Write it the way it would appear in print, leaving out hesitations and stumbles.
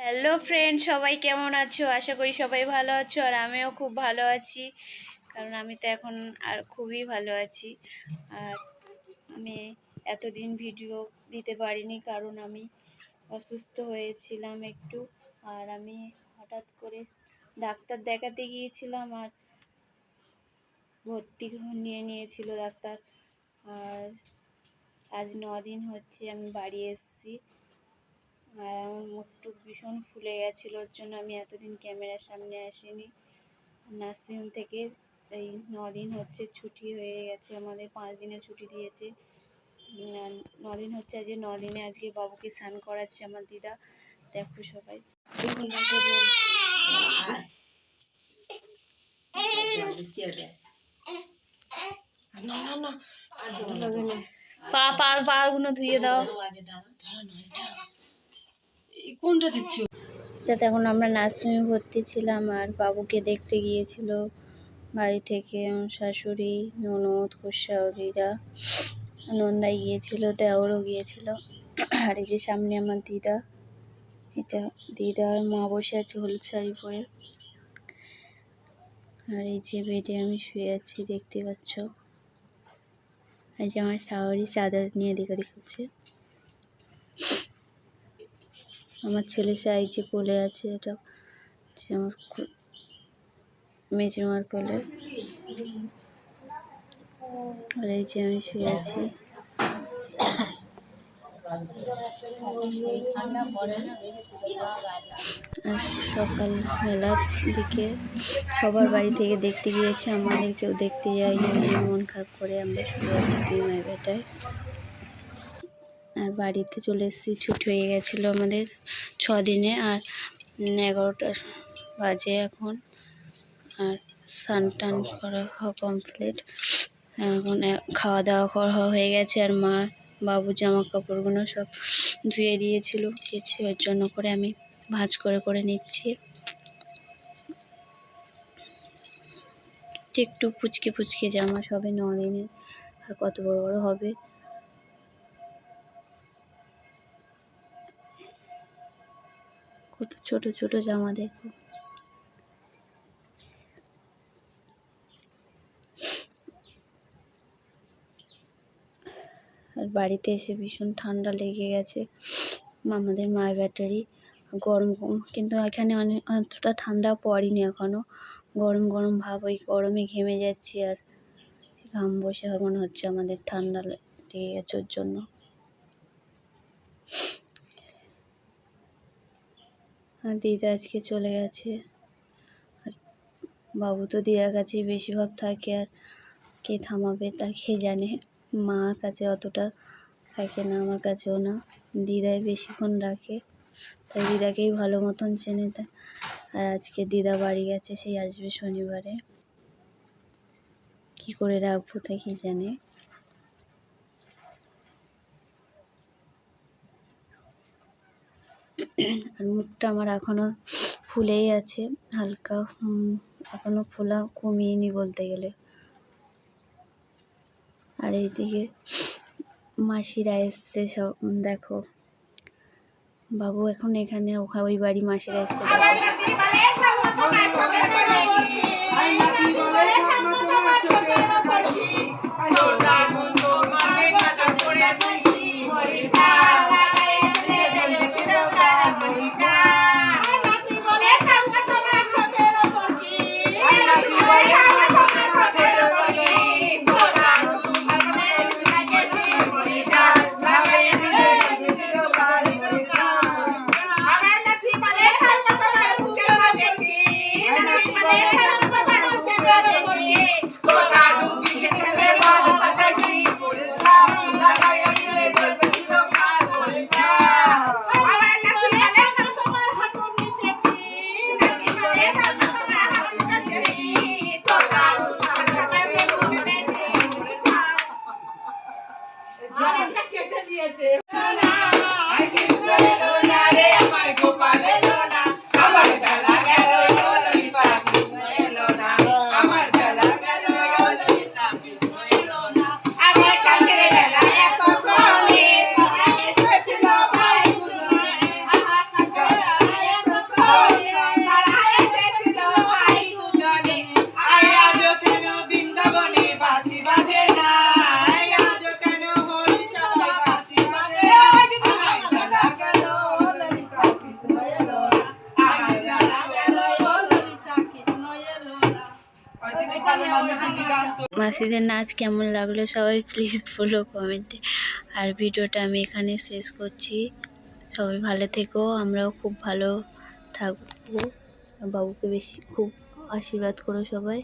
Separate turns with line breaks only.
Hello friend, সবাই কেমন আছো? আশা করি সবাই ভালো আছো। আর আমিও খুব ভালো আছি, কারণ আমি তো এখন আর খুবই ভালো আছি। আর আমি এতদিন ভিডিও দিতে পারিনি, কারণ আমি অসুস্থ হয়েছিলাম একটু। আর আমি হঠাৎ করে ডাক্তার দেখাতে গিয়েছিলাম, আর ভর্তি নিয়ে নিয়েছিল ডাক্তার। আর আজ 9 দিন হচ্ছে আমি বাড়ি এসেছি। আর আমার মুখটুক ভীষণ ফুলে গেছিলো, ওর জন্য আমি এতদিন ক্যামেরার সামনে আসিনি। নার্সিংহোম থেকে এই 9 দিন হচ্ছে ছুটি হয়ে গেছে, আমাদের 5 দিনের ছুটি দিয়েছে। 9 দিন হচ্ছে, আজ 9 দিনে আজকে বাবুকে স্নান করাচ্ছে আমার দিদা। দেখো সবাই, পা গুলো ধুয়ে দাও। কোনটা দিচ্ছ? এখন আমরা নার্সিংহোমে ভর্তি ছিলাম, আর বাবুকে দেখতে গিয়েছিল বাড়ি থেকে আমার শাশুড়ি, ননদ, খুশাউরিরা, নন্দাই গিয়েছিল, দেওরও গিয়েছিল। আর এই যে সামনে আমার দিদা, এটা দিদা আর মা বসে আছে হলুদ শাড়ি পরে। আর এই যে বেডে আমি শুয়ে আছি, দেখতে পাচ্ছ। এই যে আমার শাশুড়ি চাদর নিয়ে এদিক ওদিক করছে। আমার ছেলে সাইজে কোলে আছে, এটা আমার মেজমার কোলে। আর এই যে আমি শুয়ে আছি। আর সকালবেলার দিকে সবার বাড়ি থেকে দেখতে গিয়েছে, আমাদের কেউ দেখতে যায়নি। মন খারাপ করে আমরা শুয়ে আছি 2 মাই বেটায়। আর বাড়িতে চলে এসেছি, ছুটি হয়ে গেছিলো আমাদের 6 দিনে। আর 11টা বাজে এখন। আর স্নান টান করা কমপ্লিট, এখন খাওয়া দাওয়া করা হয়ে গেছে। আর মা বাবু জামা কাপড়গুলো সব ধুয়ে দিয়েছিল, কিছু ওর জন্য করে আমি ভাঁজ করে করে নিচ্ছি। একটু পুচকে পুচকে জামা, সবে 9 দিনে, আর কত বড় বড় হবে। কত ছোট ছোট জামা দেখো। আর বাড়িতে এসে ভীষণ ঠান্ডা লেগে গেছে। আমাদের মায়ের ব্যাটারি গরম, কিন্তু এখানে অতটা ঠান্ডা পড়েনি এখনও। গরম গরম ভাব, ওই গরমে ঘেমে যাচ্ছি। আর ঘাম বসে মনে হচ্ছে আমাদের ঠান্ডা লেগে গেছে ওর জন্য। আর দিদা আজকে চলে গেছে। আর বাবু তো দিদার কাছেই বেশিরভাগ থাকে, আর কে থামাবে তা কে জানে। মার কাছে অতটা থাকে না, আমার কাছেও না। দিদাই বেশিক্ষণ রাখে, তাই দিদাকেই ভালো মতন চেনে। আর আজকে দিদা বাড়ি গেছে, সেই আসবে শনিবারে। কি করে রাখবো তা কি জানে। আর মুখটা আমার এখনো ফুলেই আছে হালকা, এখনো ফোলা কমিয়েনি বলতে গেলে। আর এইদিকে মাসিরা এসছে সব, দেখো বাবু এখন এখানে, ওই বাড়ি মাসিরা এসছে। মাসিদের নাচ কেমন লাগলো সবাই প্লিজ বলো কমেন্টে। আর ভিডিওটা আমি এখানে শেষ করছি। সবাই ভালো থেকো, আমরাও খুব ভালো থাকবো। বাবুকে বেশি খুব আশীর্বাদ করো সবাই।